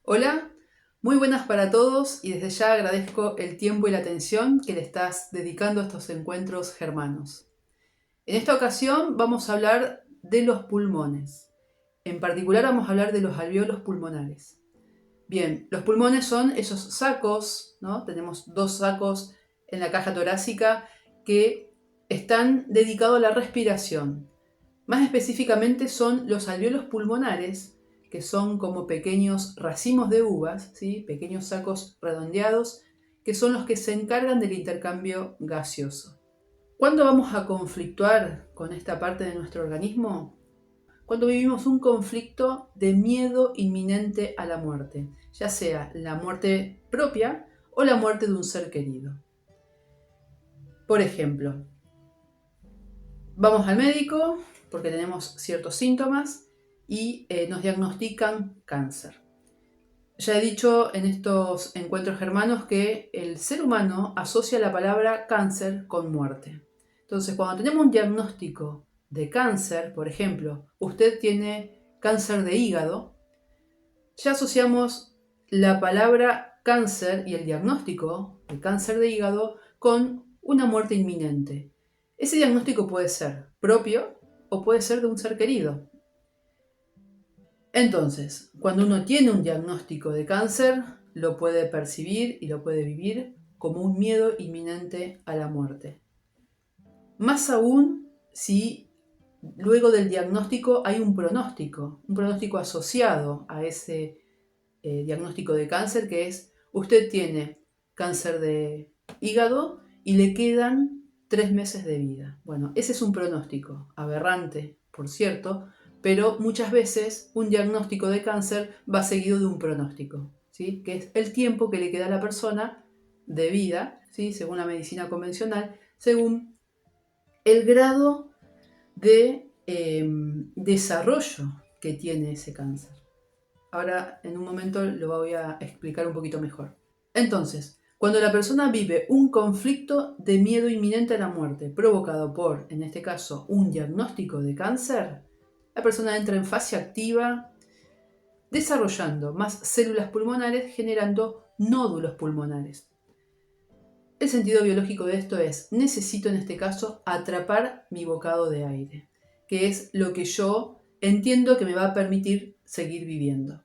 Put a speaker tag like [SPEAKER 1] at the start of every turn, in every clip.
[SPEAKER 1] Hola, muy buenas para todos y desde ya agradezco el tiempo y la atención que le estás dedicando a estos encuentros germanos. En esta ocasión vamos a hablar de los pulmones. En particular vamos a hablar de los alvéolos pulmonares. Bien, los pulmones son esos sacos, ¿no? Tenemos dos sacos en la caja torácica que están dedicados a la respiración. Más específicamente son los alvéolos pulmonares, que son como pequeños racimos de uvas, ¿sí? Pequeños sacos redondeados, que son los que se encargan del intercambio gaseoso. ¿Cuándo vamos a conflictuar con esta parte de nuestro organismo? Cuando vivimos un conflicto de miedo inminente a la muerte, ya sea la muerte propia o la muerte de un ser querido. Por ejemplo, vamos al médico porque tenemos ciertos síntomas y nos diagnostican cáncer. Ya he dicho en estos encuentros germanos que el ser humano asocia la palabra cáncer con muerte. Entonces, cuando tenemos un diagnóstico de cáncer, por ejemplo, usted tiene cáncer de hígado, ya asociamos la palabra cáncer y el diagnóstico de cáncer de hígado con una muerte inminente. Ese diagnóstico puede ser propio o puede ser de un ser querido. Entonces, cuando uno tiene un diagnóstico de cáncer, lo puede percibir y lo puede vivir como un miedo inminente a la muerte. Más aún si luego del diagnóstico hay un pronóstico asociado a ese diagnóstico de cáncer, que es usted tiene cáncer de hígado y le quedan 3 meses de vida. Bueno, ese es un pronóstico aberrante, por cierto, pero muchas veces un diagnóstico de cáncer va seguido de un pronóstico, ¿sí? Que es el tiempo que le queda a la persona de vida, ¿sí? Según la medicina convencional, según el grado de desarrollo que tiene ese cáncer. Ahora en un momento lo voy a explicar un poquito mejor. Entonces, cuando la persona vive un conflicto de miedo inminente a la muerte provocado por, en este caso, un diagnóstico de cáncer, la persona entra en fase activa, desarrollando más células pulmonares, generando nódulos pulmonares. El sentido biológico de esto es, necesito en este caso atrapar mi bocado de aire, que es lo que yo entiendo que me va a permitir seguir viviendo.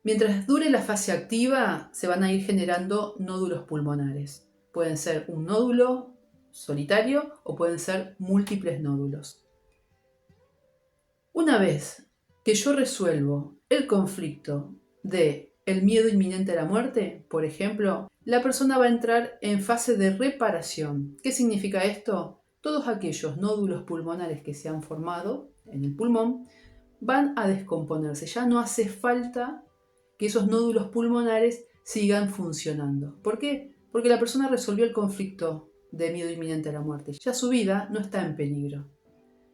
[SPEAKER 1] Mientras dure la fase activa, se van a ir generando nódulos pulmonares. Pueden ser un nódulo solitario o pueden ser múltiples nódulos. Una vez que yo resuelvo el conflicto de el miedo inminente a la muerte, por ejemplo, la persona va a entrar en fase de reparación. ¿Qué significa esto? Todos aquellos nódulos pulmonares que se han formado en el pulmón van a descomponerse. Ya no hace falta que esos nódulos pulmonares sigan funcionando. ¿Por qué? Porque la persona resolvió el conflicto de miedo inminente a la muerte. Ya su vida no está en peligro.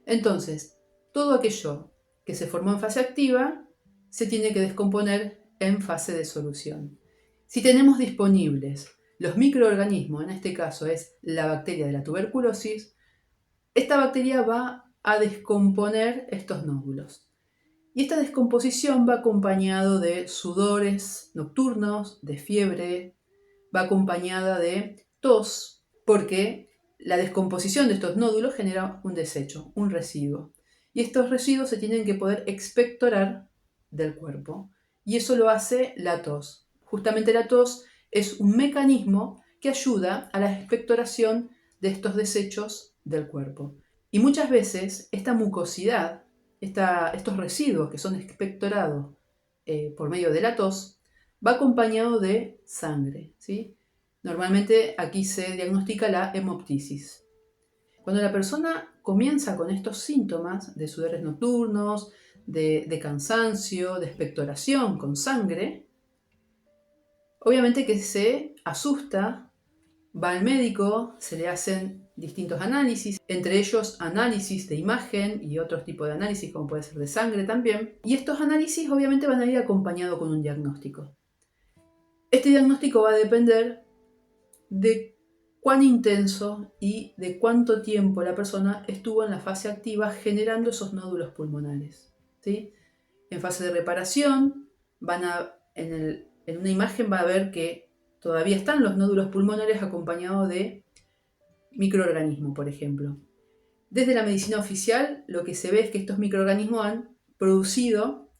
[SPEAKER 1] Entonces, todo aquello que se formó en fase activa se tiene que descomponer en fase de solución. Si tenemos disponibles los microorganismos, en este caso es la bacteria de la tuberculosis, esta bacteria va a descomponer estos nódulos. Y esta descomposición va acompañado de sudores nocturnos, de fiebre, va acompañada de tos, porque la descomposición de estos nódulos genera un desecho, un residuo. Y estos residuos se tienen que poder expectorar del cuerpo. Y eso lo hace la tos. Justamente la tos es un mecanismo que ayuda a la expectoración de estos desechos del cuerpo. Y muchas veces esta mucosidad, estos residuos que son expectorados por medio de la tos, va acompañado de sangre, ¿sí? Normalmente aquí se diagnostica la hemoptisis. Cuando la persona comienza con estos síntomas de sudores nocturnos, de cansancio, de expectoración con sangre, obviamente que se asusta, va al médico, se le hacen distintos análisis, entre ellos análisis de imagen y otros tipos de análisis como puede ser de sangre también. Y estos análisis obviamente van a ir acompañados con un diagnóstico. Este diagnóstico va a depender de cuán intenso y de cuánto tiempo la persona estuvo en la fase activa generando esos nódulos pulmonares, ¿sí? En fase de reparación en una imagen va a ver que todavía están los nódulos pulmonares acompañados de microorganismos, por ejemplo. Desde la medicina oficial, lo que se ve es que estos microorganismos han producido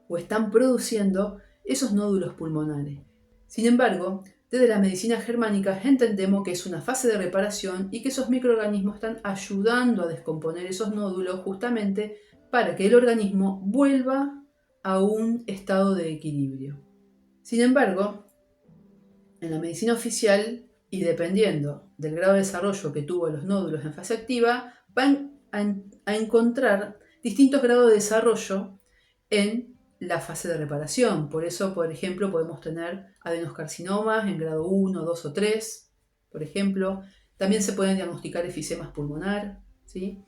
[SPEAKER 1] o están produciendo esos nódulos pulmonares. Sin embargo, desde la medicina germánica entendemos que es una fase de reparación y que esos microorganismos están ayudando a descomponer esos nódulos justamente para que el organismo vuelva a un estado de equilibrio. Sin embargo, en la medicina oficial, y dependiendo del grado de desarrollo que tuvo los nódulos en fase activa, van a encontrar distintos grados de desarrollo en la fase de reparación. Por eso, por ejemplo, podemos tener adenoscarcinomas en grado 1, 2 o 3, por ejemplo. También se pueden diagnosticar efisema pulmonar, ¿sí?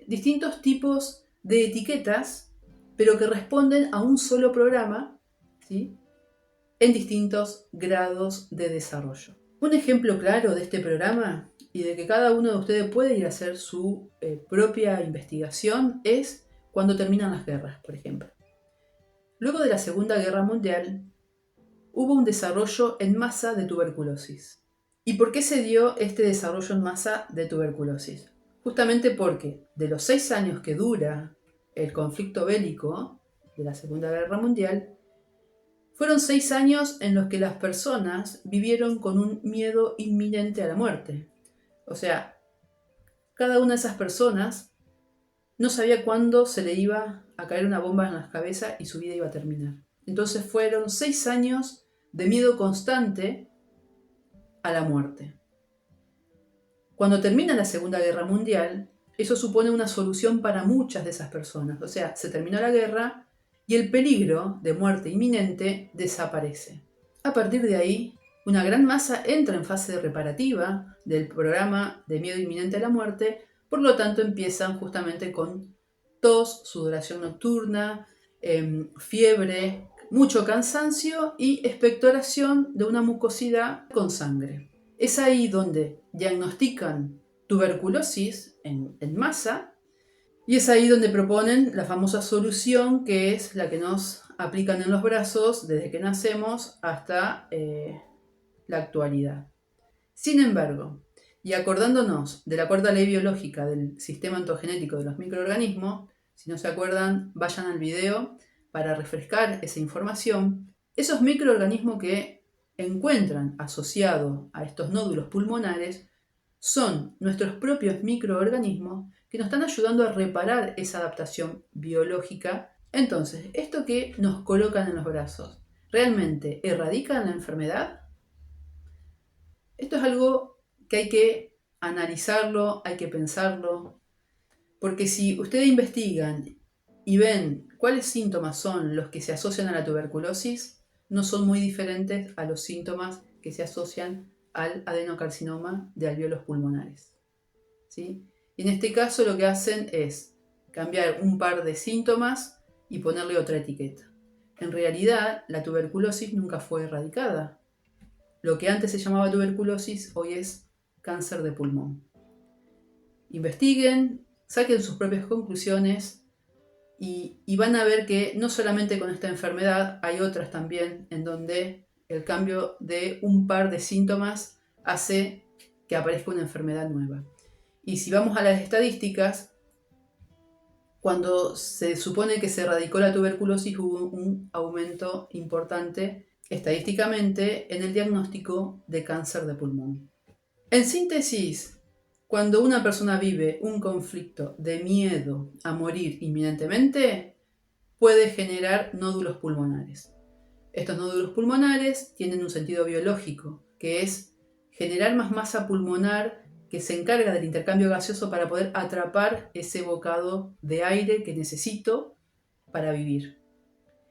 [SPEAKER 1] Distintos tipos de etiquetas, pero que responden a un solo programa, ¿sí? En distintos grados de desarrollo. Un ejemplo claro de este programa y de que cada uno de ustedes puede ir a hacer su propia investigación es cuando terminan las guerras, por ejemplo. Luego de la Segunda Guerra Mundial, hubo un desarrollo en masa de tuberculosis. ¿Y por qué se dio este desarrollo en masa de tuberculosis? Justamente porque de los 6 años que dura el conflicto bélico de la Segunda Guerra Mundial, fueron 6 años en los que las personas vivieron con un miedo inminente a la muerte. O sea, cada una de esas personas no sabía cuándo se le iba a caer una bomba en la cabeza y su vida iba a terminar. Entonces fueron 6 años de miedo constante a la muerte. Cuando termina la Segunda Guerra Mundial, eso supone una solución para muchas de esas personas. O sea, se terminó la guerra y el peligro de muerte inminente desaparece. A partir de ahí, una gran masa entra en fase reparativa del programa de miedo inminente a la muerte, por lo tanto empiezan justamente con tos, sudoración nocturna, fiebre, mucho cansancio y expectoración de una mucosidad con sangre. Es ahí donde diagnostican tuberculosis en masa. Y es ahí donde proponen la famosa solución, que es la que nos aplican en los brazos desde que nacemos hasta la actualidad. Sin embargo, y acordándonos de la cuarta ley biológica del sistema ontogenético de los microorganismos, si no se acuerdan, vayan al video para refrescar esa información. Esos microorganismos que encuentran asociados a estos nódulos pulmonares son nuestros propios microorganismos que nos están ayudando a reparar esa adaptación biológica. Entonces, ¿esto que nos colocan en los brazos realmente erradican la enfermedad? Esto es algo que hay que analizarlo, hay que pensarlo, porque si ustedes investigan y ven cuáles síntomas son los que se asocian a la tuberculosis, no son muy diferentes a los síntomas que se asocian al adenocarcinoma de alvéolos pulmonares, ¿sí? Y en este caso lo que hacen es cambiar un par de síntomas y ponerle otra etiqueta. En realidad, la tuberculosis nunca fue erradicada. Lo que antes se llamaba tuberculosis hoy es cáncer de pulmón. Investiguen, saquen sus propias conclusiones y van a ver que no solamente con esta enfermedad, hay otras también en donde el cambio de un par de síntomas hace que aparezca una enfermedad nueva. Y si vamos a las estadísticas, cuando se supone que se erradicó la tuberculosis hubo un aumento importante estadísticamente en el diagnóstico de cáncer de pulmón. En síntesis, cuando una persona vive un conflicto de miedo a morir inminentemente, puede generar nódulos pulmonares. Estos nódulos pulmonares tienen un sentido biológico, que es generar más masa pulmonar que se encarga del intercambio gaseoso para poder atrapar ese bocado de aire que necesito para vivir.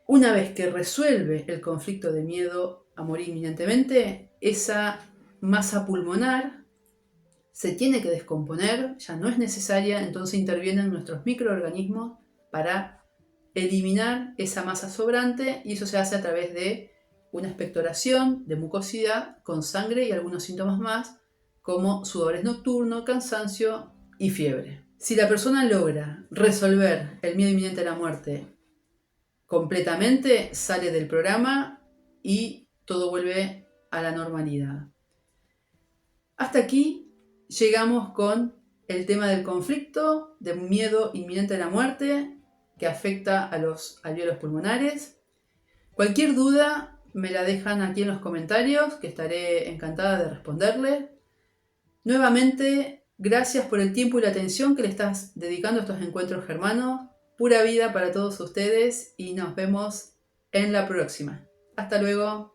[SPEAKER 1] Una vez que resuelve el conflicto de miedo a morir inminentemente, esa masa pulmonar se tiene que descomponer, ya no es necesaria, entonces intervienen nuestros microorganismos para eliminar esa masa sobrante y eso se hace a través de una expectoración de mucosidad con sangre y algunos síntomas más como sudores nocturnos, cansancio y fiebre. Si la persona logra resolver el miedo inminente a la muerte completamente, sale del programa y todo vuelve a la normalidad. Hasta aquí llegamos con el tema del conflicto, de un miedo inminente a la muerte que afecta a los alvéolos pulmonares. Cualquier duda me la dejan aquí en los comentarios, que estaré encantada de responderle. Nuevamente, gracias por el tiempo y la atención que le estás dedicando a estos encuentros germanos. Pura vida para todos ustedes y nos vemos en la próxima. Hasta luego.